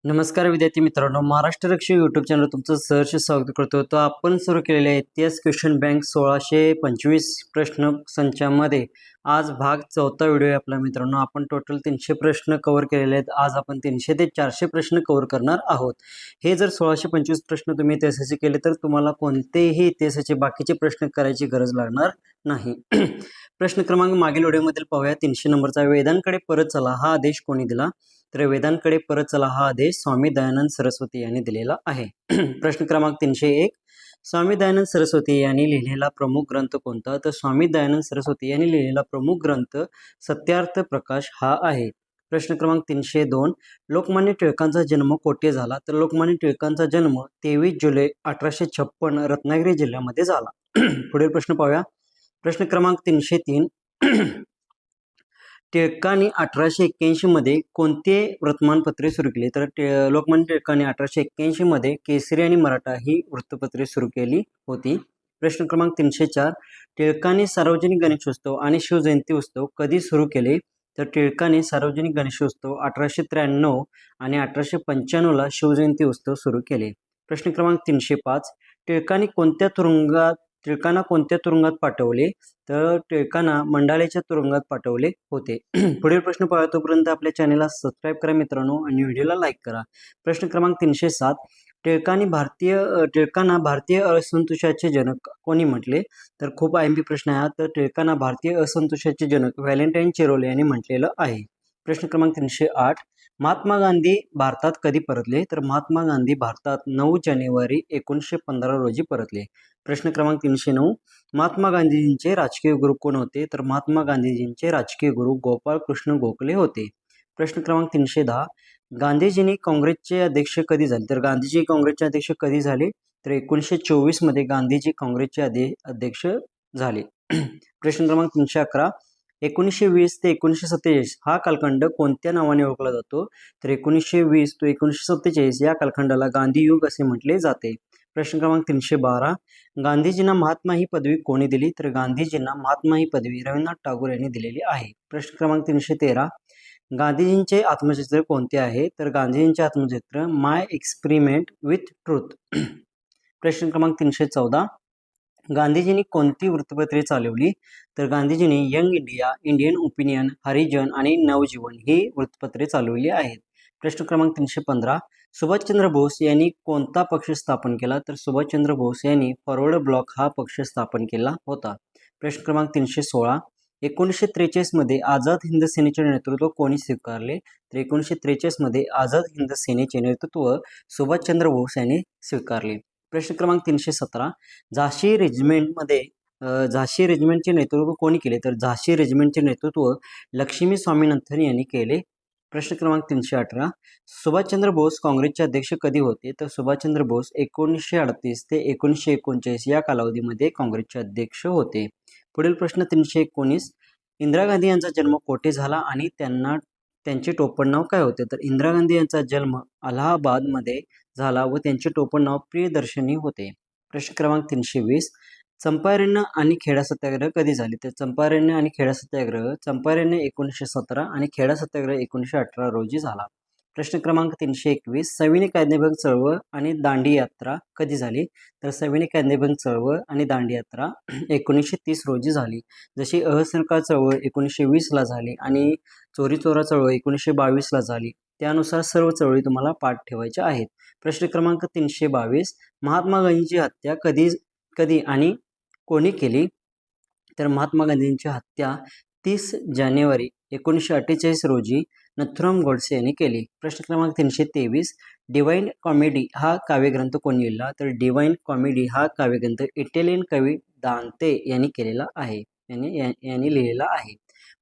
नमस्कार विद्यार्थी मित्रांनो, महाराष्ट्र रक्षक यूट्यूब चॅनल तुमचं सहर्ष स्वागत करतो. तो आपण सुरू केलेले आहे इतिहास क्वेश्चन बँक 1625 प्रश्न संचामध्ये आज भाग 4था व्हिडिओ आहे आपला मित्रांनो. आपण टोटल 300 प्रश्न कव्हर केलेले आहेत. आज आपण 300 ते 400 प्रश्न कव्हर करणार आहोत. हे जर 1625 प्रश्न तुम्ही इतिहासाचे केले तर तुम्हाला कोणतेही इतिहासाचे बाकीचे प्रश्न करायची गरज लागणार नाही. प्रश्न क्रमांक मागील व्हिडिओमधील पाहूया. 300 नंबरचा, वेदांकडे परत चला हा आदेश कोणी दिला? तर वेदांकडे परत चला हा आदेश स्वामी दयानंद सरस्वती यांनी दिलेला आहे. प्रश्न क्रमांक 301, स्वामी दयानंद सरस्वती यांनी लिहिलेला प्रमुख ग्रंथ कोणता? तर स्वामी दयानंद सरस्वती यांनी लिहिलेला प्रमुख ग्रंथ सत्यार्थ प्रकाश हा आहे. प्रश्न क्रमांक 302, लोकमान्य टिळकांचा जन्म कोठे झाला? तर लोकमान्य टिळकांचा जन्म 23 जुलै 1856 रत्नागिरी जिल्ह्यामध्ये झाला. पुढील प्रश्न पाहूया. प्रश्न क्रमांक 303, टिळकांनी 1881 मध्ये कोणते वर्तमानपत्रे सुरू केली? तर लोकमान्य टिळकांनी 1881 मध्ये केसरी आणि मराठा ही वृत्तपत्रे सुरू केली होती. प्रश्न क्रमांक 304, टिळकांनी सार्वजनिक गणेशोत्सव आणि शिवजयंती उत्सव कधी सुरू केले? तर टिळकांनी सार्वजनिक गणेशोत्सव 1893 आणि 1895 शिवजयंती उत्सव सुरू केले. प्रश्न क्रमांक 305, टिळकांना कोणत्या तुरुंगात पाठवले? तर टिळकांना मंडालेच्या तुरुंगात पाठवले होते. पुढील प्रश्न पाहूया. तोपर्यंत आपल्या चॅनलला सबस्क्राईब करा मित्रांनो आणि व्हिडिओला लाईक करा. प्रश्न क्रमांक 307, टिळकांना भारतीय असंतोषाचे जनक कोणी म्हटले? तर खूप IMP प्रश्न आहे. तर टिळकांना भारतीय असंतोषाचे जनक व्हॅलेंटाईन चिरोले यांनी म्हटलेलं आहे. प्रश्न क्रमांक 308, महात्मा गांधी भारतात कधी परतले? तर महात्मा गांधी भारतात 9 जानेवारी 1915 रोजी परतले. प्रश्न क्रमांक 309, महात्मा गांधीजींचे राजकीय गुरु कोण होते? तर महात्मा गांधीजींचे राजकीय गुरु गोपाळ कृष्ण गोखले होते. प्रश्न क्रमांक 310, गांधीजींनी काँग्रेसचे अध्यक्ष कधी झाले? तर गांधीजी काँग्रेसचे अध्यक्ष कधी झाले? तर 1924 मध्ये गांधीजी काँग्रेसचे अध्यक्ष झाले. प्रश्न क्रमांक 311, 1920 ते 1947 हा कालखंड कोणत्या नावाने ओळखला जातो? तर 1920 ते 1947 या कालखंडाला गांधी युग असे म्हटले जाते. प्रश्न क्रमांक 312, गांधीजींना महात्मा ही पदवी कोणी दिली? तर गांधीजींना महात्मा ही पदवी रवींद्रनाथ टागोर यांनी दिलेली आहे. प्रश्न क्रमांक 313, गांधीजींचे आत्मचरित्र कोणते आहे? तर गांधीजींचे आत्मचरित्र माय एक्सपेरिमेंट विथ ट्रूथ. प्रश्न क्रमांक 314, गांधीजींनी कोणती वृत्तपत्रे चालवली? तर गांधीजींनी यंग इंडिया, इंडियन ओपिनियन, हरिजन आणि नवजीवन ही वृत्तपत्रे चालवली आहेत. प्रश्न क्रमांक 315, सुभाषचंद्र बोस यांनी कोणता पक्ष स्थापन केला? तर सुभाषचंद्र बोस यांनी फॉरवर्ड ब्लॉक हा पक्ष स्थापन केला होता. प्रश्न क्रमांक 316, 1943 मध्ये आझाद हिंद सेनेचे नेतृत्व कोणी स्वीकारले? तर 1943 मध्ये आझाद हिंद सेनेचे नेतृत्व सुभाषचंद्र बोस यांनी स्वीकारले. प्रश्न क्रमांक 317, झाशी रेजिमेंटचे नेतृत्व कोणी केले? तर झाशी रेजिमेंटचे नेतृत्व लक्ष्मी स्वामीनाथन यांनी केले. प्रश्न क्रमांक 318, सुभाषचंद्र बोस काँग्रेसचे अध्यक्ष कधी होते? तर सुभाषचंद्र बोस 1938 ते 1939 या कालावधीमध्ये काँग्रेसचे अध्यक्ष होते. पुढील प्रश्न 319, इंदिरा गांधी यांचा जन्म कोठे झाला आणि त्यांचे टोपण नाव काय होते? तर इंदिरा गांधी यांचा जन्म अलाहाबादमध्ये झाला व त्यांचे टोपण नाव प्रियदर्शनी होते. प्रश्न क्रमांक 320, चंपारण्य आणि खेडा सत्याग्रह कधी झाले? तर चंपारण्य 1917 आणि खेडा सत्याग्रह 1918 रोजी झाला. प्रश्न क्रमांक 321, सविनय कायदेभंग चळवळ आणि दांडी यात्रा कधी झाली? तर सविनय कायदेभंग चळवळ आणि दांडी यात्रा 1930 रोजी झाली. जशी असहकार चळवळ 1920 ला झाली आणि चोरी चोरा चळवळ 1922 ला झाली. त्यानुसार सर्व चळवळी तुम्हाला पाठ ठेवायच्या आहेत. प्रश्न क्रमांक 322, महात्मा गांधींची हत्या कधी आणि कोणी केली? तर महात्मा गांधींची हत्या 30 जानेवारी 1948 रोजी नथुराम गोडसे यांनी केली. प्रश्न क्रमांक 323, डिवाइन कॉमेडी हा काव्यग्रंथ कोणी लिहिला? तर डिवाइन कॉमेडी हा काव्यग्रंथ इटालियन कवी दांते यांनी केलेला आहे, यांनी लिहिलेला आहे.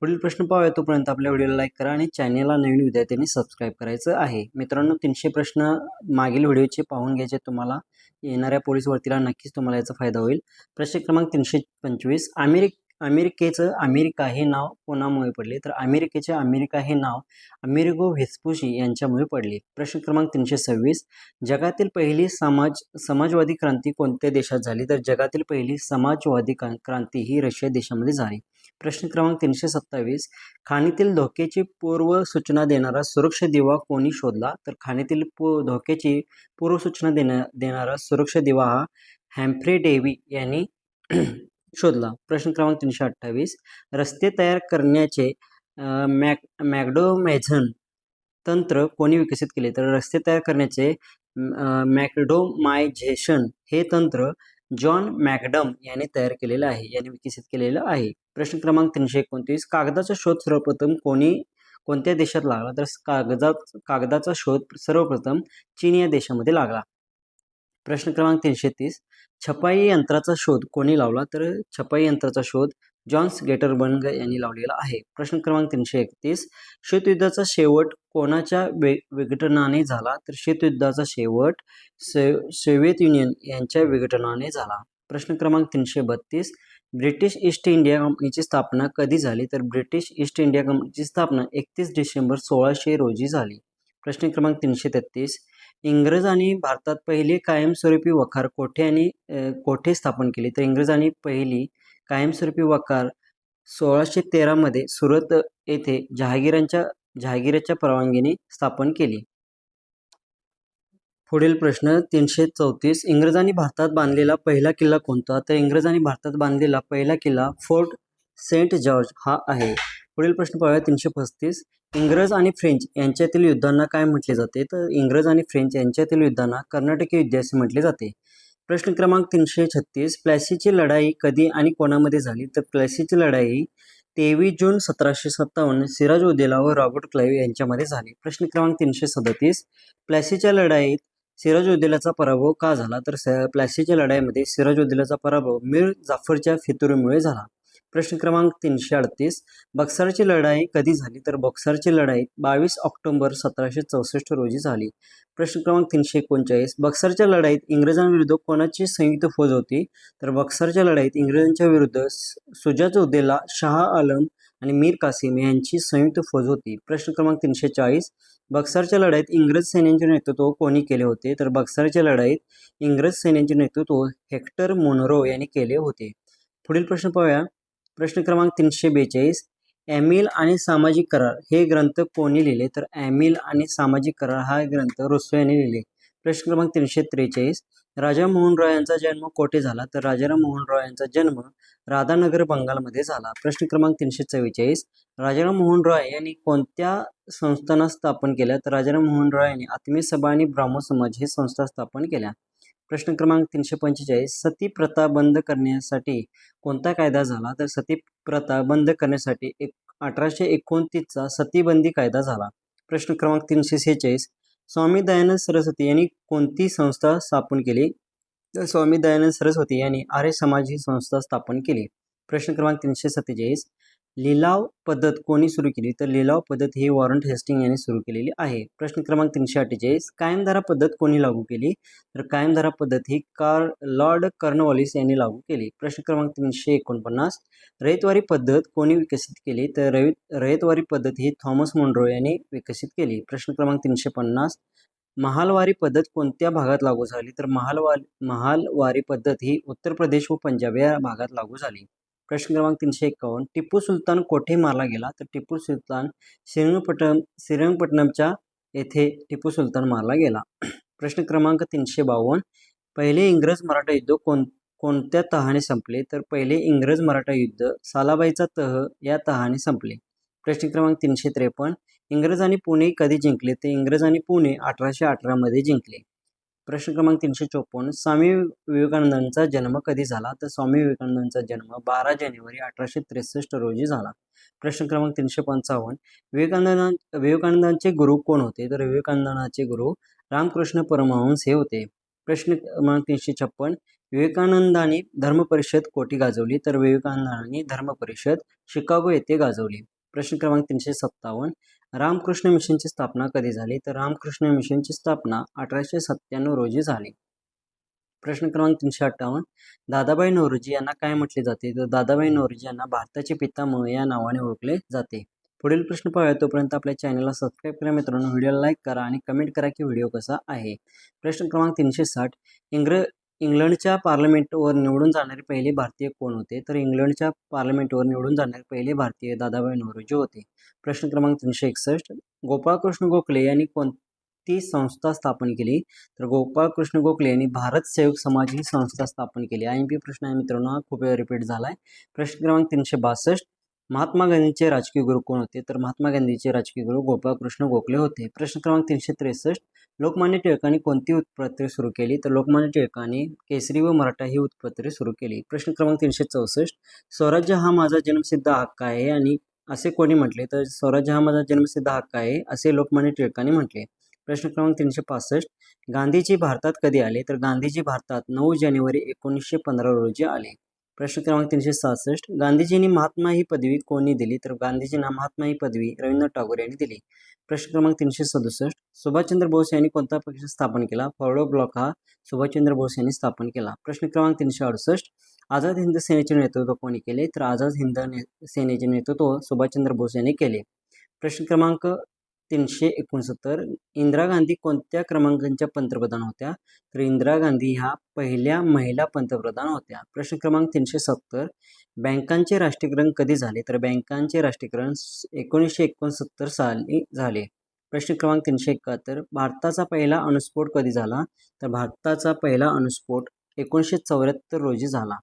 पुढील प्रश्न पाहूया. तोपर्यंत आपल्या व्हिडिओला लाईक करा आणि चॅनलला नवीन विद्यार्थ्यांनी सबस्क्राईब करायचं आहे. मित्रांनो, 300 प्रश्न मागील व्हिडिओचे पाहून घ्यायचे. तुम्हाला येणाऱ्या पोलीस भरतीला नक्कीच तुम्हाला याचा फायदा होईल. प्रश्न क्रमांक 325, अमेरिकेचं अमेरिका हे नाव कोणामुळे पडले? तर अमेरिकेचे अमेरिका हे नाव अमेरिगो व्हेस्पुशी यांच्यामुळे पडले. प्रश्न क्रमांक 326. जगातील पहिली समाजवादी क्रांती कोणत्या देशात झाली? तर जगातील पहिली समाजवादी क्रांती ही रशिया देशामध्ये झाली. प्रश्न क्रमांक 327. खाणीतील धोक्याची पूर्वसूचना देणारा सुरक्षा दिवा कोणी शोधला? तर खाणीतील धोक्याची पूर्वसूचना देणारा सुरक्षा दिवा हा हॅम्फ्रे डेव्ही यांनी शोधला. प्रश्न क्रमांक 328. रस्ते तयार करण्याचे मॅकडोमेझन तंत्र कोणी विकसित केले? तर रस्ते तयार करण्याचे मॅकडोमायझेशन हे तंत्र जॉन मॅकडम यांनी तयार केलेलं आहे, यांनी विकसित केलेलं आहे. प्रश्न क्रमांक 329. कागदाचा शोध सर्वप्रथम कोणत्या देशात लागला? तर कागदाचा शोध सर्वप्रथम चीन या देशामध्ये लागला. प्रश्न क्रमांक 330. छपाई यंत्राचा शोध कोणी लावला? तर छपाई यंत्राचा शोध जॉन्स गेटरबर्ग यांनी लावलेला आहे. प्रश्न क्रमांक 331. शीतयुद्धाचा शेवट कोणाच्या विघटनाने झाला? तर शीतयुद्धाचा शेवट सोव्हिएत युनियन यांच्या विघटनाने झाला. प्रश्न क्रमांक 332. ब्रिटिश ईस्ट इंडिया कंपनीची स्थापना कधी झाली? तर ब्रिटिश ईस्ट इंडिया कंपनीची स्थापना 31 डिसेंबर 1600 रोजी झाली. प्रश्न क्रमांक 333. इंग्रजांनी भारतात पहिली कायमस्वरूपी वखार कोठे स्थापन केली? तर इंग्रजांनी पहिली कायमस्वरूपी वखार 1613 मध्ये सुरत येथे जहागीराच्या परवानगीने स्थापन केली. पुढील प्रश्न 334. इंग्रजांनी भारतात बांधलेला पहिला किल्ला कोणता? तर इंग्रजांनी भारतात बांधलेला पहिला किल्ला फोर्ट सेंट जॉर्ज हा आहे. पुढील प्रश्न पाहूया 335. इंग्रज आणि फ्रेंच यांच्यातील युद्धांना काय म्हटले जाते? तर इंग्रज आणि फ्रेंच यांच्यातील युद्धांना कर्नाटकी युद्ध असे म्हटले जाते. प्रश्न क्रमांक 336. प्लासीची लढाई कधी आणि कोणामध्ये झाली? तर प्लासीची लढाई 23 जून 1757 सिराजउद्दौला व रॉबर्ट क्लाइव्ह यांच्यामध्ये झाली. प्रश्न क्रमांक 337. प्लासीच्या लढाईत सिराजउद्दौलाचा पराभव का झाला? तर प्लासीच्या लढाईमध्ये सिराजउद्दौलाचा पराभव मीर जाफरच्या फितुरीमुळे झाला. प्रश्न क्रमांक 338. बक्सरची लढाई कधी झाली? तर बक्सरची लढाई 22 ऑक्टोबर 1764 रोजी झाली. प्रश्न क्रमांक 339. बक्सरच्या लढाईत इंग्रजांविरुद्ध कोणाची संयुक्त फौज होती? तर बक्सरच्या लढाईत इंग्रजांच्या विरुद्ध शुजाउद्दौला, शाह आलम आणि मीर कासिम यांची संयुक्त फौज होती. प्रश्न क्रमांक 340. बक्सरच्या लढाईत इंग्रज सैन्याचे नेतृत्व कोणी केले होते? तर बक्सरच्या लढाईत इंग्रज सैन्याचे नेतृत्व हेक्टर मोनरो यांनी केले होते. पुढील प्रश्न पाहूया. प्रश्न क्रमांक 342. एमिल आणि सामाजिक करार हे ग्रंथ कोणी लिहिले? तर एमिल आणि सामाजिक करार हा ग्रंथ रुसो यांनी लिहिले. प्रश्न क्रमांक 343. राजा मोहन रॉय यांचा जन्म कोठे झाला? तर राजाराम मोहन रॉय यांचा जन्म राधानगर बंगालमध्ये झाला. प्रश्न क्रमांक 344. राजाराम मोहन रॉय यांनी कोणत्या संस्थांना स्थापन केल्या? तर राजाराम मोहन रॉय यांनी आत्मीय सभा आणि ब्राह्मो समाज हे संस्था स्थापन केल्या. प्रश्न क्रमांक 345. सती प्रथा बंद करण्यासाठी कोणता कायदा झाला? तर सती प्रथा बंद करण्यासाठी 1829चा सतीबंदी कायदा झाला. प्रश्न क्रमांक 346. स्वामी दयानंद सरस्वती यांनी कोणती संस्था स्थापन केली? तर स्वामी दयानंद सरस्वती यांनी आर्य समाज ही संस्था स्थापन केली. प्रश्न क्रमांक 347. लिलाव पद्धत कोणी सुरू केली? तर लिलाव पद्धत ही वॉरंट हेस्टिंग यांनी सुरू केलेली आहे. प्रश्न क्रमांक 348. कायमधारा पद्धत कोणी लागू केली? तर कायमधारा पद्धत ही लॉर्ड कॉर्नवॉलिस यांनी लागू केली. प्रश्न क्रमांक 349. रयतवारी पद्धत कोणी विकसित केली? तर रयतवारी पद्धत ही थॉमस मुनरो यांनी विकसित केली. प्रश्न क्रमांक 350. महालवारी पद्धत कोणत्या भागात लागू झाली? तर महालवारी पद्धत ही उत्तर प्रदेश व पंजाब या भागात लागू झाली. प्रश्न क्रमांक 351. टिपू सुलतान कोठे मारला गेला? तर टिपू सुलतान श्रीरंगपट्टणमच्या येथे टिपू सुलतान मारला गेला. प्रश्न क्रमांक 352. पहिले इंग्रज मराठा युद्ध कोणत्या तहाने संपले? तर पहिले इंग्रज मराठा युद्ध सालाबाईचा तह या तहाने संपले. प्रश्न क्रमांक 353. इंग्रजांनी पुणे कधी जिंकले? ते इंग्रजांनी पुणे 1818 मध्ये जिंकले. प्रश्न क्रमांक 354. स्वामी विवेकानंदांचा जन्म कधी झाला? तर स्वामी विवेकानंदांचा जन्म 12 जानेवारी 1863 रोजी झाला. प्रश्न क्रमांक 355. विवेकानंदांचे गुरु कोण होते? तर विवेकानंदांचे गुरु रामकृष्ण परमहंस हे होते. प्रश्न क्रमांक 356. विवेकानंदांनी धर्मपरिषद कोठे गाजवली? तर विवेकानंदांनी धर्मपरिषद शिकागो येथे गाजवली. प्रश्न क्रमांक 357. रामकृष्ण मिशनची स्थापना कधी झाली? तर रामकृष्ण मिशनची स्थापना 1897 रोजी झाली. प्रश्न क्रमांक 358 दादाभाई नौरोजी यांना काय म्हटले जाते? तर दादाभाई नौरोजी यांना भारताचे पितामह या नावाने ओळखले जाते. पुढील प्रश्न पाहूया तोपर्यंत आपल्या चॅनलला सबस्क्राईब करा मित्रांनो, व्हिडिओला लाईक करा आणि कमेंट करा की व्हिडिओ कसा आहे. प्रश्न क्रमांक 360 इंग्लंडच्या पार्लमेंटवर निवडून जाणारे पहिले भारतीय कोण होते? तर इंग्लंडच्या पार्लमेंटवर निवडून जाणारे पहिले भारतीय दादाभाई नौरोजी होते. प्रश्न क्रमांक 361 गोपाळकृष्ण गोखले यांनी कोणती संस्था स्थापन केली? तर गोपाळकृष्ण गोखले यांनी भारत सेवक समाज ही संस्था स्थापन केली. IMP प्रश्न आहे मित्रांनो, हा खूप वेळा रिपीट झालाय. प्रश्न क्रमांक 362 महात्मा गांधींचे राजकीय गुरु कोण होते? तर महात्मा गांधीचे राजकीय गुरु गोपाळकृष्ण गोखले होते. प्रश्न क्रमांक 363 लोकमान्य टिळकांनी कोणती उत्पत्ती सुरू केली? तर लोकमान्य टिळकांनी केसरी व मराठा ही उत्पत्ती सुरू केली. प्रश्न क्रमांक 364 स्वराज्य हा माझा जन्मसिद्ध हक्क आहे आणि असे कोणी म्हटले? तर स्वराज्य हा माझा जन्मसिद्ध हक्क आहे असे लोकमान्य टिळकांनी म्हटले. प्रश्न क्रमांक 365 गांधीजी भारतात कधी आले? तर गांधीजी भारतात 9 जानेवारी 1915 रोजी आले. प्रश्न क्रमांक 367 गांधीजींनी महात्मा ही पदवी कोणी दिली? तर गांधीजींना महात्मा ही पदवी रवींद्रनाथ टागोर यांनी दिली. प्रश्न क्रमांक 367 सुभाषचंद्र बोस यांनी कोणता पक्ष स्थापन केला? फॉरवर्ड ब्लॉक हा सुभाषचंद्र बोस यांनी स्थापन केला. प्रश्न क्रमांक 368 आझाद हिंद सेनेचे नेतृत्व कोणी केले? तर आझाद हिंद सेनेचे नेतृत्व सुभाषचंद्र बोस यांनी केले. प्रश्न क्रमांक 369 इंदिरा गांधी कोणत्या क्रमांकाच्या पंतप्रधान होत्या? तर इंदिरा गांधी ह्या पहिल्या महिला पंतप्रधान होत्या. प्रश्न क्रमांक 370 बँकांचे राष्ट्रीयकरण कधी झाले? तर बँकांचे राष्ट्रीयकरण 1969 साली झाले. प्रश्न क्रमांक 371 भारताचा पहिला अणुस्फोट कधी झाला? तर भारताचा पहिला अणुस्फोट 1974 रोजी झाला.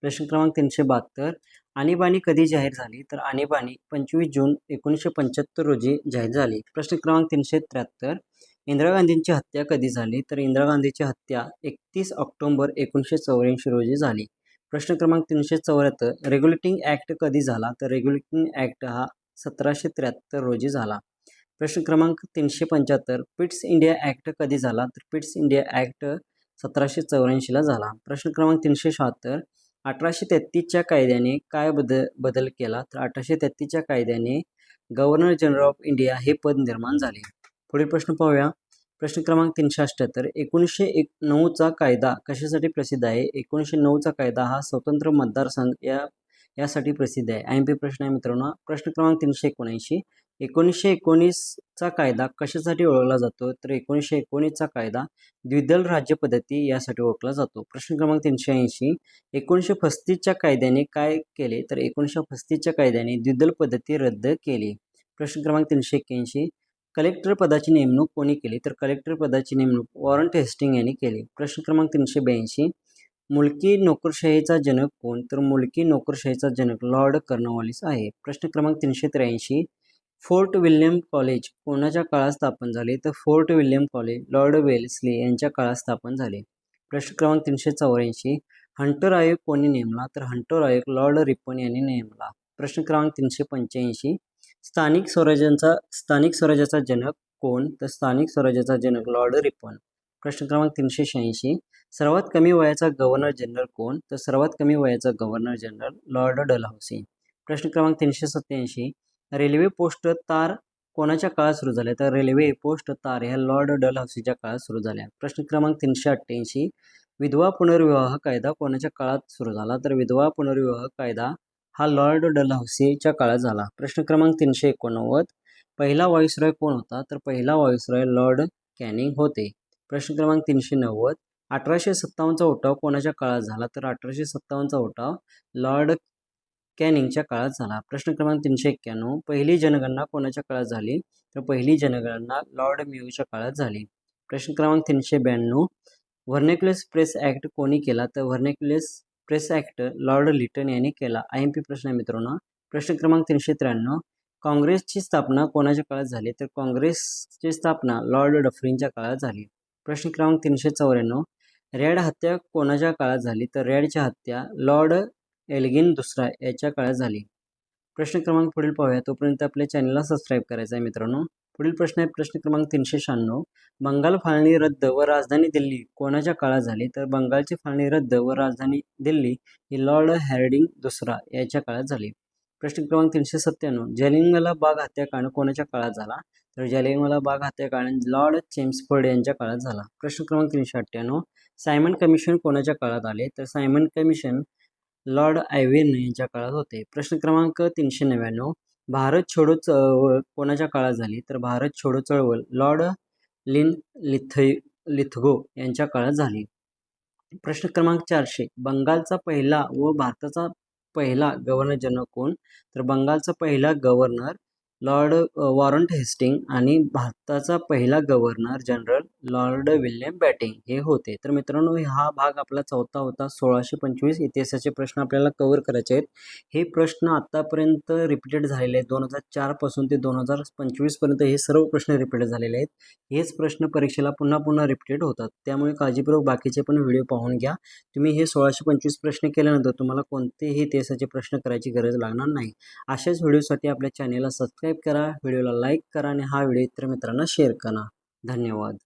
प्रश्न क्रमांक 372 आणीबाणी कधी जाहीर झाली? तर आणीबाणी 25 जून 1975 रोजी जाहीर झाली. प्रश्न क्रमांक 373 इंदिरा गांधींची हत्या कधी झाली? तर इंदिरा गांधीची हत्या 31 ऑक्टोबर 1984 रोजी झाली. प्रश्न क्रमांक 374 रेग्युलेटिंग ॲक्ट कधी झाला? तर रेग्युलेटिंग ॲक्ट हा 1773 रोजी झाला. प्रश्न क्रमांक 375 पिट्स इंडिया ॲक्ट कधी झाला? तर पिट्स इंडिया ॲक्ट 1784 झाला. प्रश्न क्रमांक 376 1833च्या कायद्याने काय बदल केला? तर 1833च्या कायद्याने गव्हर्नर जनरल ऑफ इंडिया हे पद निर्माण झाले. पुढील प्रश्न पाहूया. प्रश्न क्रमांक 378 1909चा कायदा कशासाठी प्रसिद्ध आहे? 1909चा कायदा हा स्वतंत्र मतदारसंघ यासाठी प्रसिद्ध आहे. IMP प्रश्न आहे मित्रांनो. प्रश्न क्रमांक 379 1919चा कायदा कशासाठी ओळखला जातो? तर 1919चा कायदा द्विदल राज्य पद्धती यासाठी ओळखला जातो. प्रश्न क्रमांक 380 1935च्या कायद्याने काय केले? तर 1935च्या कायद्याने द्विदल पद्धती रद्द केली. प्रश्न क्रमांक 381 कलेक्टर पदाची नेमणूक कोणी केली? तर कलेक्टर पदाची नेमणूक वॉरंट हेस्टिंग यांनी केली. प्रश्न क्रमांक 382 मुलकी नोकरशाहीचा जनक कोण? तर मुलकी नोकरशाहीचा जनक लॉर्ड कॉर्नवॉलिस आहे. प्रश्न क्रमांक 383 फोर्ट विल्यम कॉलेज कोणाच्या काळात स्थापन झाले? तर fort William college Lord Wellesley यांच्या काळात स्थापन झाले. प्रश्न क्रमांक 384 हंटर आयोग कोणी नेमला? तर हंटर आयोग लॉर्ड रिपन यांनी नेमला. प्रश्न क्रमांक 385 स्थानिक स्वराज्याचा जनक कोण? तर स्थानिक स्वराज्याचा जनक लॉर्ड रिपन. प्रश्न क्रमांक 386 सर्वात कमी वयाचा गव्हर्नर जनरल कोण? तर सर्वात कमी वयाचा गव्हर्नर जनरल लॉर्ड डलहौसी. प्रश्न क्रमांक 387 रेल्वे पोस्ट तार कोणाच्या काळात सुरू झाल्या? तर रेल्वे पोस्ट तार ह्या लॉर्ड डलहौसीच्या काळात सुरू झाल्या. प्रश्न क्रमांक 388 विधवा पुनर्विवाह कायदा कोणाच्या काळात सुरू झाला? तर विधवा पुनर्विवाह कायदा हा लॉर्ड डलहौसीच्या काळात झाला. प्रश्न क्रमांक 389 पहिला व्हाईसरॉय कोण होता? तर पहिला व्हाईसरॉय लॉर्ड कॅनिंग होते. प्रश्न क्रमांक 390 1857चा उठाव कोणाच्या काळात झाला? तर 1857चा उठाव लॉर्ड कॅनिंगच्या काळात झाला. प्रश्न क्रमांक 391 पहिली जनगणना कोणाच्या काळात झाली? तर पहिली जनगणना लॉर्ड मेयोच्या काळात झाली. प्रश्न क्रमांक 392 व्हर्नॅक्युलर प्रेस ॲक्ट कोणी केला? तर vernacular press act Lord Lytton यांनी केला. IMP प्रश्न आहे मित्रांनो. प्रश्न क्रमांक 393 काँग्रेसची स्थापना कोणाच्या काळात झाली? तर काँग्रेसची स्थापना लॉर्ड डफरिनच्या काळात झाली. प्रश्न क्रमांक 394 रॅड हत्या कोणाच्या काळात झाली? तर रॅडची हत्या लॉर्ड एल्गिन दुसरा याच्या काळात झाली. प्रश्न क्रमांक पुढील पाहूया तोपर्यंत आपल्या चॅनलला सबस्क्राईब करायचं आहे मित्रांनो. पुढील प्रश्न आहे प्रश्न क्रमांक 396 बंगाल फाळणी रद्द व राजधानी दिल्ली कोणाच्या काळात झाली? तर बंगालची फाळणी रद्द व राजधानी दिल्ली ही लॉर्ड हॅर्डिंग दुसरा याच्या काळात झाली. प्रश्न क्रमांक 397 जालियनवाला बाग हत्याकांड कोणाच्या काळात झाला? तर जालियनवाला बाग हत्याकांड लॉर्ड चेम्सफोर्ड यांच्या काळात झाला. प्रश्न क्रमांक 398 सायमन कमिशन कोणाच्या काळात आले? तर सायमन कमिशन लॉर्ड आयर्विन यांच्या काळात होते. प्रश्न क्रमांक 399, भारत छोडो चळवळ कोणाच्या काळात झाली? तर भारत छोडो चळवळ लॉर्ड लिथगो यांच्या काळात झाली. प्रश्न क्रमांक 400, बंगालचा पहिला व भारताचा पहिला गव्हर्नर जनरल कोण? तर बंगालचा पहिला गव्हर्नर लॉर्ड वॉरंट हेस्टिंग आणि भारताचा पहिला governor general Lord William batting हे होते. तर मित्रांनो, हा भाग आपला चौथा होता. 1625 इतिहासाचे प्रश्न आपल्याला कव्हर करायचे आहेत. हे प्रश्न आतापर्यंत रिपीटेड झालेले आहेत. 2004 पासून ते 2025 पर्यंत हे सर्व प्रश्न रिपीट झालेले आहेत. हेच प्रश्न परीक्षेला पुन्हा पुन्हा रिपीटेड होतात. त्यामुळे काळजीपूर्वक बाकीचे पण व्हिडिओ पाहून घ्या. तुम्ही हे 1625 प्रश्न केल्यानंतर तुम्हाला कोणतेही इतिहासाचे प्रश्न करायची गरज लागणार नाही. अशाच व्हिडिओसाठी आपल्या चॅनेलला सबस्क्राईब करा, व्हिडिओला लाईक करा आणि हा व्हिडिओ इतर मित्रांना शेअर करा. धन्यवाद.